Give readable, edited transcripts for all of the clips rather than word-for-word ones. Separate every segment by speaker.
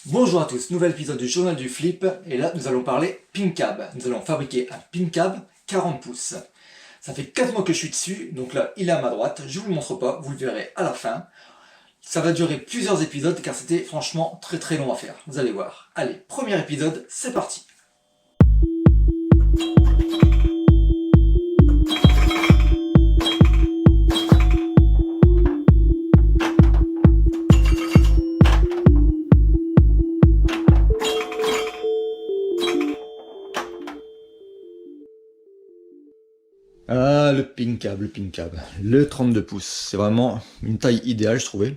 Speaker 1: Bonjour à tous, nouvel épisode du journal du flip, et là nous allons parler pin cab. Nous allons fabriquer un pin cab 40 pouces. Ça fait 4 mois que je suis dessus, donc là il est à ma droite, je vous le montre pas, vous le verrez à la fin. Ça va durer plusieurs épisodes car c'était franchement très long à faire, vous allez voir. Allez, premier épisode, c'est parti. Ah, le pin cab, le 32 pouces, c'est vraiment une taille idéale je trouvais.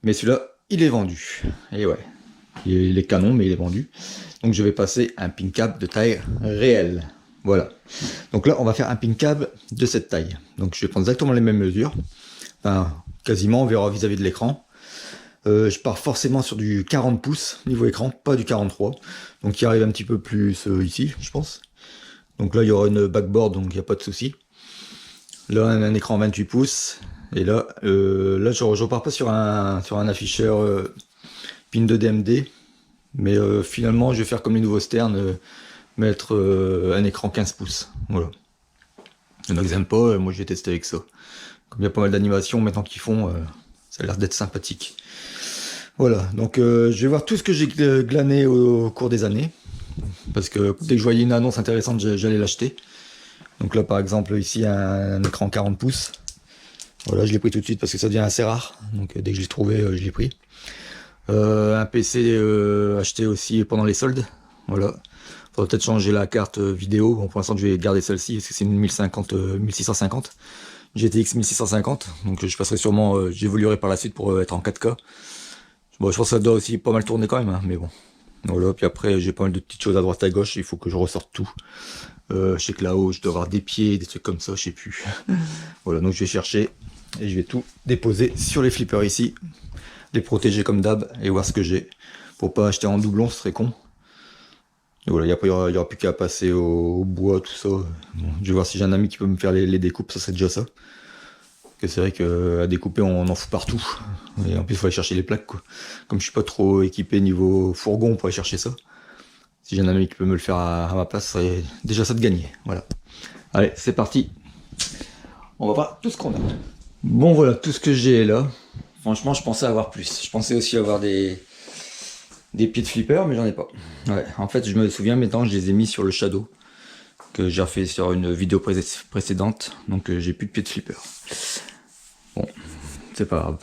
Speaker 1: Mais celui-là, il est vendu. Et ouais, il est canon mais il est vendu. Donc je vais passer un pin cab de taille réelle. Voilà. Donc là, on va faire un pin cab de cette taille. Donc je vais prendre exactement les mêmes mesures. Enfin, quasiment, on verra vis-à-vis de l'écran. Je pars forcément sur du 40 pouces niveau écran, pas du 43. Donc il arrive un petit peu plus ici, je pense. Donc là, il y aura une backboard, donc il n'y a pas de souci. Là, un écran 28 pouces. Et là, je repars pas sur un afficheur pin de DMD. Mais finalement, je vais faire comme les nouveaux Stern, mettre un écran 15 pouces. Voilà. Il y en a que j'aime pas, moi je vais tester avec ça. Comme il y a pas mal d'animations maintenant qu'ils font, ça a l'air d'être sympathique. Voilà, donc je vais voir tout ce que j'ai glané au cours des années. Parce que dès que je voyais une annonce intéressante, j'allais l'acheter. Donc là, par exemple, ici, un écran 40 pouces. Voilà, je l'ai pris tout de suite parce que ça devient assez rare. Donc dès que je l'ai trouvé, je l'ai pris. Un PC acheté aussi pendant les soldes. Voilà. Faudra peut-être changer la carte vidéo. Bon, pour l'instant, je vais garder celle-ci parce que c'est une 1650. GTX 1650. Donc je passerai sûrement, j'évoluerai par la suite pour être en 4K. Bon, je pense que ça doit aussi pas mal tourner quand même, hein, mais bon. Voilà, puis après j'ai pas mal de petites choses à droite à gauche, il faut que je ressorte tout. Je sais que là-haut je dois avoir des pieds, des trucs comme ça, je sais plus. Voilà, donc je vais chercher et je vais tout déposer sur les flippers ici, les protéger comme d'hab et voir ce que j'ai. Pour pas acheter en doublon, ce serait con. Et voilà, il y aura plus qu'à passer au bois, tout ça. Bon, je vais voir si j'ai un ami qui peut me faire les découpes, ça serait déjà ça. Que c'est vrai qu'à découper on en fout partout, et en plus il faut aller chercher les plaques quoi. Comme je suis pas trop équipé niveau fourgon pour aller chercher ça, si j'ai un ami qui peut me le faire à ma place, ça serait déjà ça de gagner. Voilà, allez c'est parti, on va voir tout ce qu'on a. Bon voilà, tout ce que j'ai là, franchement je pensais avoir plus, je pensais aussi avoir des pieds de flipper mais j'en ai pas. Ouais, en fait je me souviens maintenant je les ai mis sur le Shadow que j'ai refait sur une vidéo précédente, donc j'ai plus de pieds de flipper. Bon, c'est pas grave.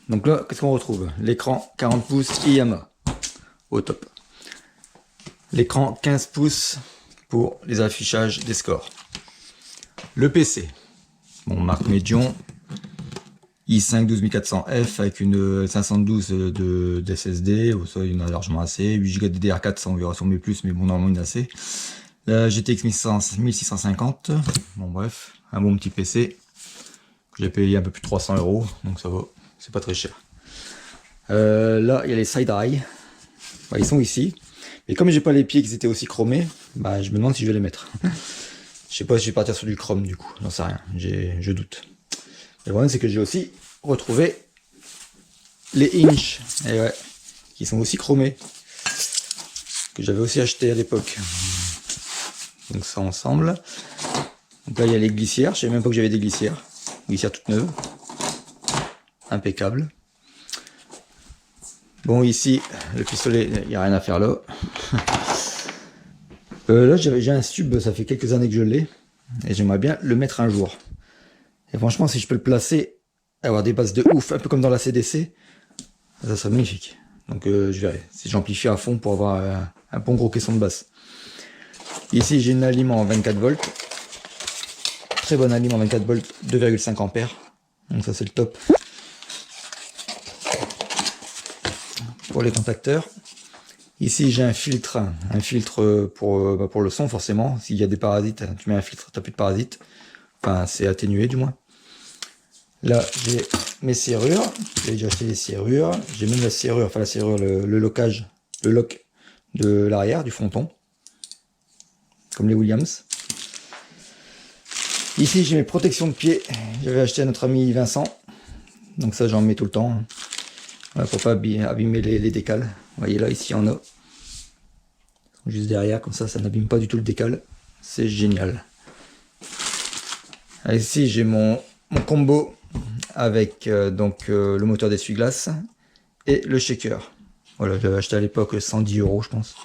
Speaker 1: Donc là, qu'est-ce qu'on retrouve? L'écran 40 pouces IMA, au top. L'écran 15 pouces pour les affichages des scores. Le PC, bon, marque Medion, i5 12400F avec une 512 de SSD, ça il y en a largement assez, 8 Go de DDR4, ça on verra sur mes plus, mais bon, normalement il y en a assez. La GTX 1650, bon bref, un bon petit PC. J'ai payé un peu plus de 300 €, donc ça va, c'est pas très cher. Là, il y a les side-eye. Bah, ils sont ici. Et comme j'ai pas les pieds qui étaient aussi chromés, bah, je me demande si je vais les mettre. Je sais pas si je vais partir sur du chrome du coup, j'en sais rien, je doute. Le problème, c'est que j'ai aussi retrouvé les Inch, et ouais, qui sont aussi chromés, que j'avais aussi acheté à l'époque. Donc ça ensemble. Donc là, il y a les glissières, je savais même pas que j'avais des glissières. Glissière toute neuve, impeccable. Bon ici le pistolet, il n'y a rien à faire là. Là j'ai un sub, ça fait quelques années que je l'ai et j'aimerais bien le mettre un jour. Et franchement si je peux le placer, avoir des basses de ouf, un peu comme dans la CDC, ça serait magnifique. Donc je verrai si j'amplifie à fond pour avoir un bon gros caisson de basse. Ici j'ai une aliment en 24 volts. Très bonne aliment en 24 volts, 2,5 ampères. Donc ça c'est le top. Pour les contacteurs. Ici j'ai un filtre pour le son forcément. S'il y a des parasites, tu mets un filtre, t'as plus de parasites. Enfin c'est atténué du moins. Là j'ai mes serrures. J'ai déjà acheté les serrures. J'ai même la serrure, enfin la serrure, le locage, le lock de l'arrière, du fronton. Comme les Williams. Ici j'ai mes protections de pied, j'avais acheté à notre ami Vincent, donc ça j'en mets tout le temps, voilà, pour pas abîmer les décales. voyez là, ici, il y en a. Juste derrière, comme ça n'abîme pas du tout le décal. C'est génial. Ah, ici, j'ai mon combo avec le moteur d'essuie-glace et le shaker. Voilà, j'avais acheté à l'époque 110 €, je pense.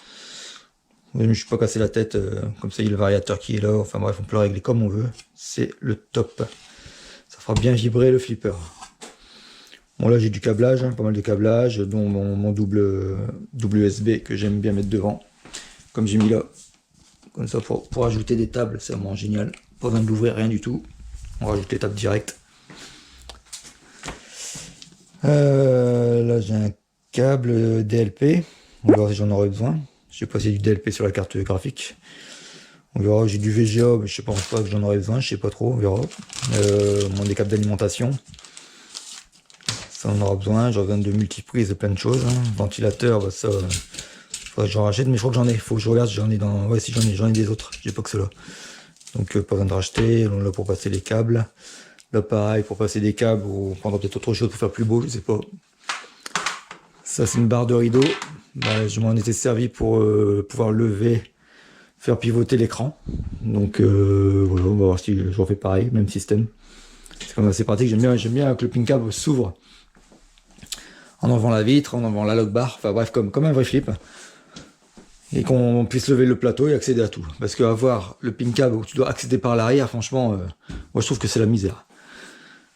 Speaker 1: Je ne me suis pas cassé la tête, comme ça il y a le variateur qui est là, enfin bref, on peut le régler comme on veut, c'est le top. Ça fera bien vibrer le flipper. Bon là j'ai du câblage, hein, pas mal de câblage, dont mon double USB que j'aime bien mettre devant, comme j'ai mis là, comme ça pour ajouter des tables, c'est vraiment génial. Pas besoin de l'ouvrir, rien du tout, on rajoute les tables direct. Là j'ai un câble DLP, on va voir si j'en aurai besoin. Je sais pas si y a du DLP sur la carte graphique. On verra, j'ai du VGA, mais je sais pas que j'en aurai besoin, je sais pas trop, on verra. Des câbles d'alimentation. Ça on aura besoin, j'aurai besoin de multiprises, plein de choses. Hein. Ventilateur, bah ça, faudrait que j'en rachète, mais je crois que j'en ai. Faut que je regarde si j'en ai dans. Ouais, si j'en ai des autres, j'ai pas que cela. Donc pas besoin de racheter, là pour passer les câbles. Là pareil, pour passer des câbles, ou prendre peut-être autre chose pour faire plus beau, je sais pas. Ça c'est une barre de rideau. Bah, je m'en étais servi pour pouvoir lever, faire pivoter l'écran. Donc voilà, on va voir si je refais pareil, même système. C'est quand même assez pratique, j'aime bien que le pin câble s'ouvre en enlevant la vitre, en enlevant la lock bar, enfin bref, comme un vrai flip. Et qu'on puisse lever le plateau et accéder à tout. Parce qu'avoir le pin câble où tu dois accéder par l'arrière, franchement, moi je trouve que c'est la misère.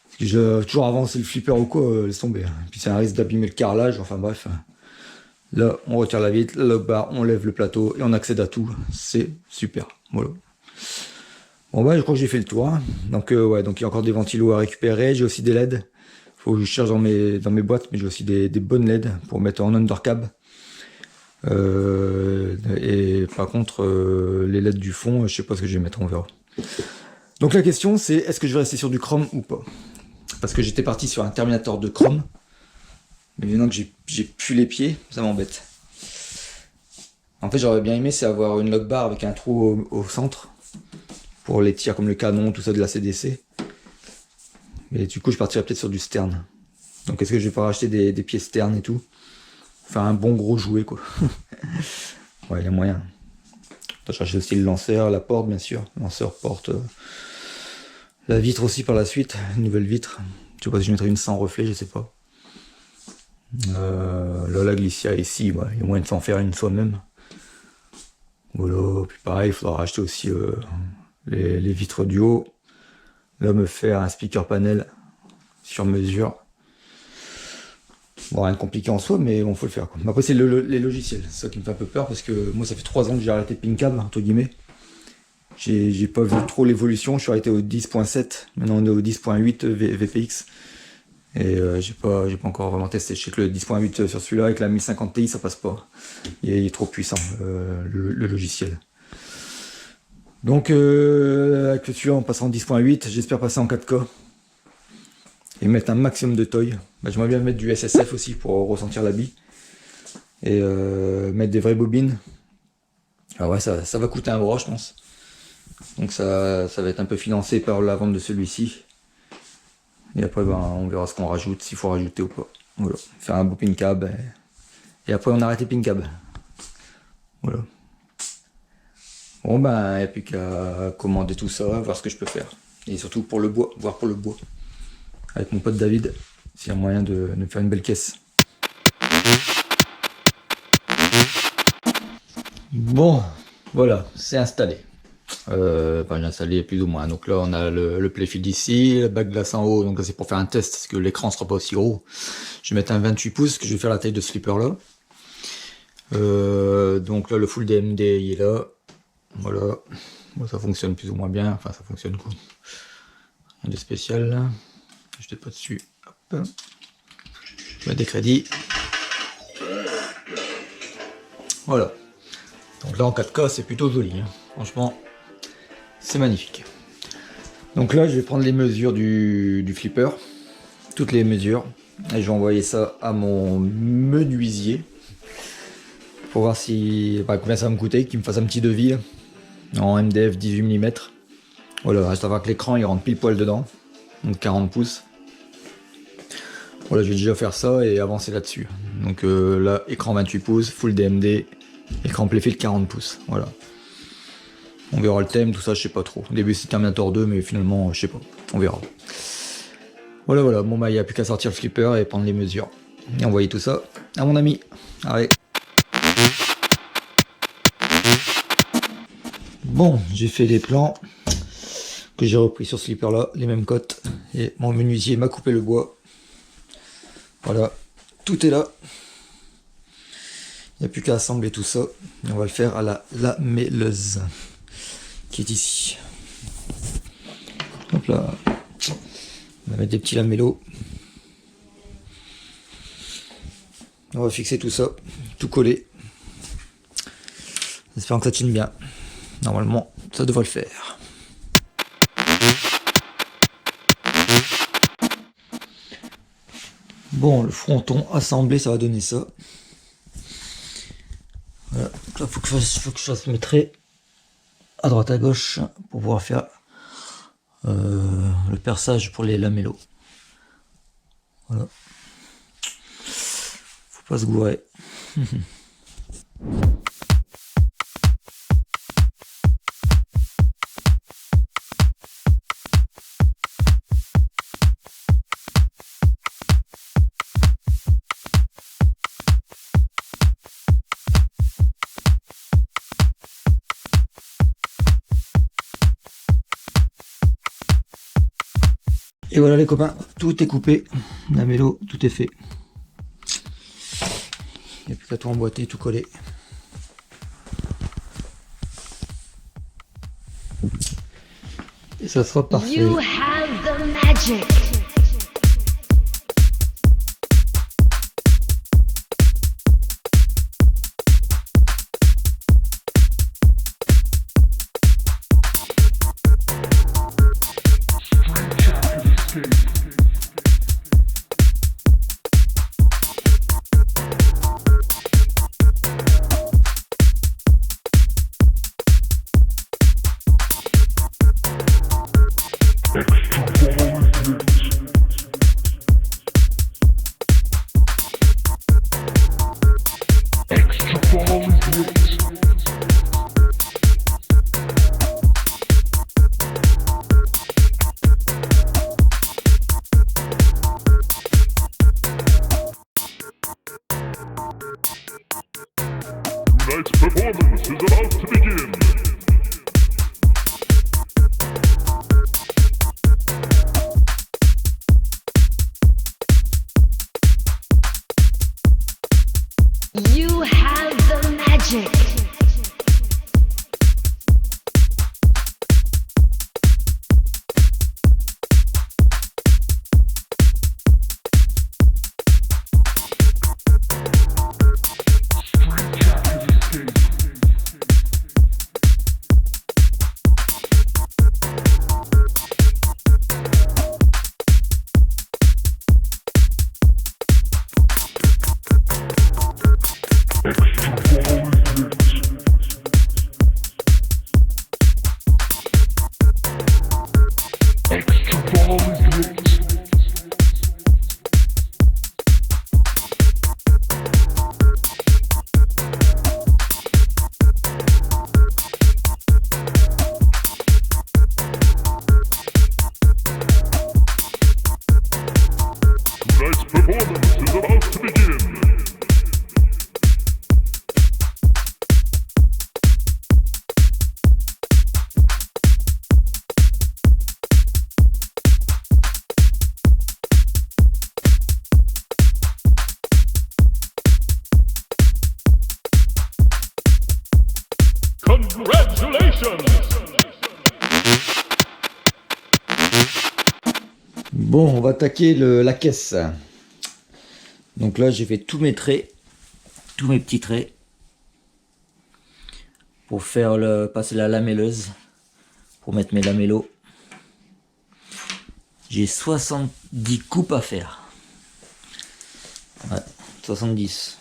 Speaker 1: Parce que j'ai toujours avancé le flipper ou quoi, laisse tomber. Puis c'est un risque d'abîmer le carrelage, enfin bref. Là, on retire la vitre, la lock bar, on lève le plateau et on accède à tout. C'est super. Voilà. Bon bah je crois que j'ai fait le tour. Hein. Donc ouais, donc il y a encore des ventilos à récupérer. J'ai aussi des LED. Faut que je cherche dans mes boîtes, mais j'ai aussi des bonnes LED pour mettre en undercab. Et par contre, les LED du fond, je sais pas ce que je vais mettre, on verra. Donc la question c'est, est-ce que je vais rester sur du chrome ou pas? Parce que j'étais parti sur un Terminator de chrome. Mais maintenant que j'ai plus les pieds, ça m'embête. En fait, j'aurais bien aimé, c'est avoir une lock bar avec un trou au centre. Pour les tirs comme le canon, tout ça de la CDC. Mais du coup, je partirais peut-être sur du stern. Donc est-ce que je vais pas racheter des pieds stern et tout? Faire un bon gros jouet, quoi. Ouais, il y a moyen. On va chercher aussi le lanceur, la porte, bien sûr. Lanceur, porte. La vitre aussi par la suite. Une nouvelle vitre. Je sais pas si je mettrais une sans reflet, je sais pas. Là, la glissière ici, ouais, il y a moyen de s'en faire une soi-même. Voilà, puis pareil, il faudra racheter aussi les vitres du haut. Là, me faire un speaker panel sur mesure. Bon, rien de compliqué en soi, mais bon, faut le faire, quoi. Après, c'est les logiciels, c'est ça qui me fait un peu peur, parce que moi, ça fait 3 ans que j'ai arrêté PinCab, entre guillemets. J'ai pas vu trop l'évolution, je suis arrêté au 10.7, maintenant on est au 10.8 VPX. Et j'ai pas encore vraiment testé. Je sais que le 10.8 sur celui-là, avec la 1050 Ti, ça passe pas. Il est trop puissant, le logiciel. Donc, avec le celui-là, on passera en 10.8, j'espère passer en 4K. Et mettre un maximum de toy. Bah, j'aimerais bien mettre du SSF aussi pour ressentir la bille. Et mettre des vraies bobines. Alors ouais, ça va coûter un bras, je pense. Donc ça va être un peu financé par la vente de celui-ci. Et après, ben, on verra ce qu'on rajoute, s'il faut rajouter ou pas. Voilà. Faire un beau pin cab. Et après, on arrête les pin cab. Voilà. Bon, ben, il n'y a plus qu'à commander tout ça, voir ce que je peux faire. Et surtout pour le bois, voir pour le bois. Avec mon pote David, s'il y a moyen de faire une belle caisse. Bon, voilà, c'est installé. J'ai installé plus ou moins. Donc là, on a le playfield ici, le bac glace en haut. Donc là, c'est pour faire un test, parce que l'écran sera pas aussi gros. Je vais mettre un 28 pouces, que je vais faire la taille de ce flipper là. Donc là, le full DMD, il est là. Voilà. Bon, ça fonctionne plus ou moins bien. Enfin, ça fonctionne quoi. Rien de spécial là. Je pas dessus. Hop. Je mets des crédits. Voilà. Donc là en 4K c'est plutôt joli. Hein. Franchement, c'est magnifique. Donc là je vais prendre les mesures du flipper. Toutes les mesures. Et je vais envoyer ça à mon menuisier. Pour voir si combien ça va me coûter, qu'il me fasse un petit devis là, en MDF 18 mm. Voilà, reste à voir que l'écran il rentre pile poil dedans. Donc 40 pouces. Voilà, je vais déjà faire ça et avancer là-dessus. Donc là, écran 28 pouces, full DMD, écran Playfield 40 pouces, voilà. On verra le thème, tout ça, je sais pas trop. Au début c'est Terminator 2, mais finalement, je sais pas, on verra. Voilà, voilà, bon bah il n'y a plus qu'à sortir le flipper et prendre les mesures. Et envoyer tout ça à mon ami. Allez. Bon, j'ai fait les plans que j'ai repris sur ce flipper là, les mêmes cotes. Et mon menuisier m'a coupé le bois. Voilà, tout est là. Il n'y a plus qu'à assembler tout ça. Et on va le faire à la lamelleuse qui est ici. Hop là. On va mettre des petits lamellos. On va fixer tout ça, tout coller. J'espère que ça tienne bien. Normalement, ça devrait le faire. Bon, le fronton assemblé, ça va donner ça. Voilà. Donc là, faut que je fasse mes traits à droite à gauche pour pouvoir faire le perçage pour les lamellos. Voilà. Faut pas se gourer. Et voilà les copains, tout est coupé, lamello, tout est fait. Il n'y a plus qu'à tout emboîter, tout coller. Et ça sera parfait. You have the magic.
Speaker 2: Tonight's performance is about to begin.
Speaker 3: You have the magic.
Speaker 2: Tonight's performance is about to begin. Congratulations!
Speaker 1: Bon, on va attaquer la caisse. Donc là, j'ai fait tous mes traits, tous mes petits traits, pour faire passer la lamelleuse, pour mettre mes lamellos. J'ai 70 coupes à faire. Ouais, 70.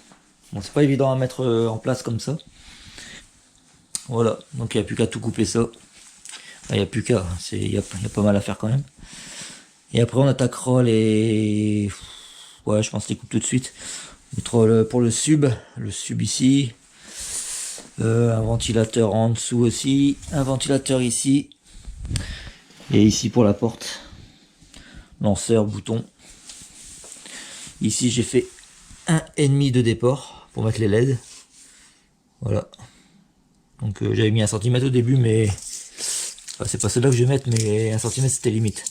Speaker 1: Bon, c'est pas évident à mettre en place comme ça. Voilà, donc il n'y a plus qu'à tout couper ça. Il n'y a plus qu'à, il y a pas mal à faire quand même. Et après on attaquera les... Ouais, je pense les coupe tout de suite. Pour le sub ici. Un ventilateur en dessous aussi. Un ventilateur ici. Et ici pour la porte. Lanceur, bouton. Ici j'ai fait 1,5 de déport pour mettre les LED. Voilà. Donc j'avais mis 1 cm au début, mais enfin, c'est pas celle-là que je vais mettre, mais 1 cm c'était limite.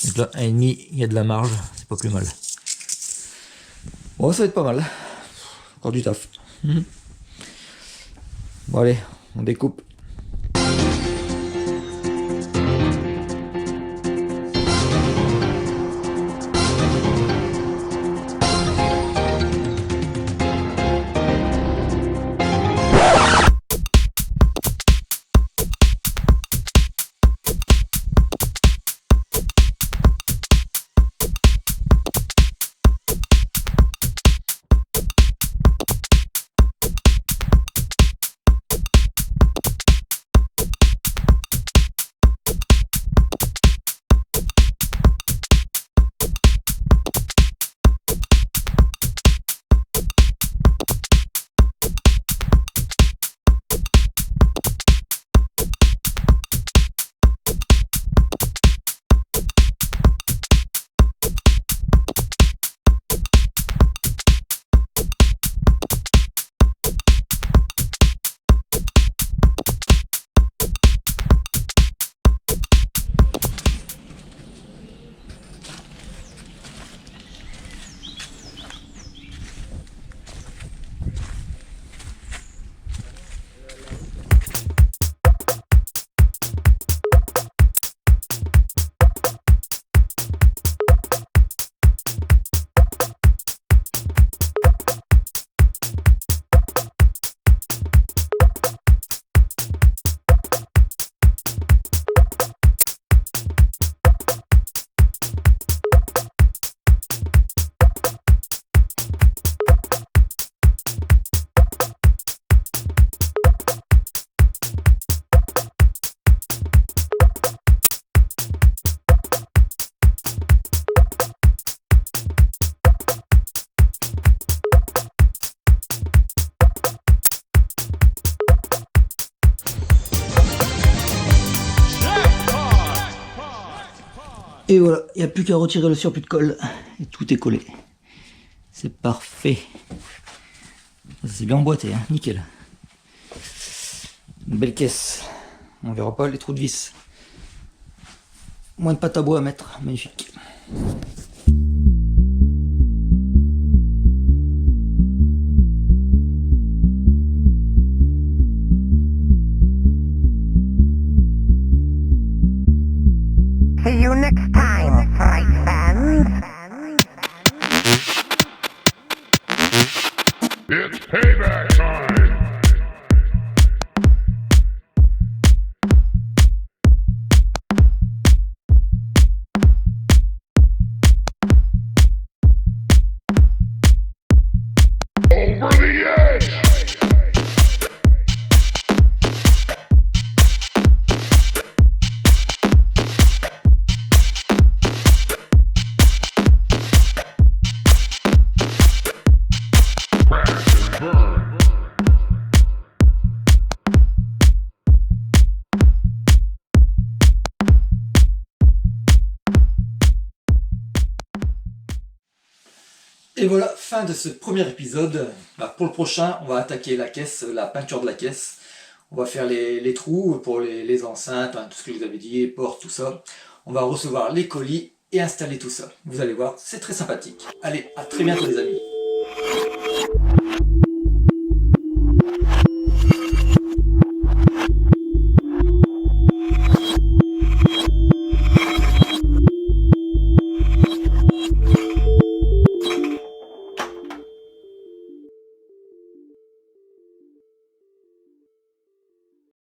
Speaker 1: Donc là 1,5, il y a de la marge, c'est pas plus mal. Bon, ça va être pas mal. Encore du taf. Bon allez, on découpe. Et voilà, il n'y a plus qu'à retirer le surplus de colle et tout est collé. C'est parfait. C'est bien emboîté, hein, nickel. Une belle caisse. On verra pas les trous de vis. Moins de pâte à bois à mettre, magnifique.
Speaker 4: See you next time, fright fans.
Speaker 2: It's payback time! Over the edge! Crash and burn!
Speaker 1: Et voilà, fin de ce premier épisode. Pour le prochain, on va attaquer la caisse, la peinture de la caisse. On va faire les trous pour les enceintes, hein, tout ce que je vous avais dit, les portes, tout ça. On va recevoir les colis et installer tout ça. Vous allez voir, c'est très sympathique. Allez, à très bientôt les amis.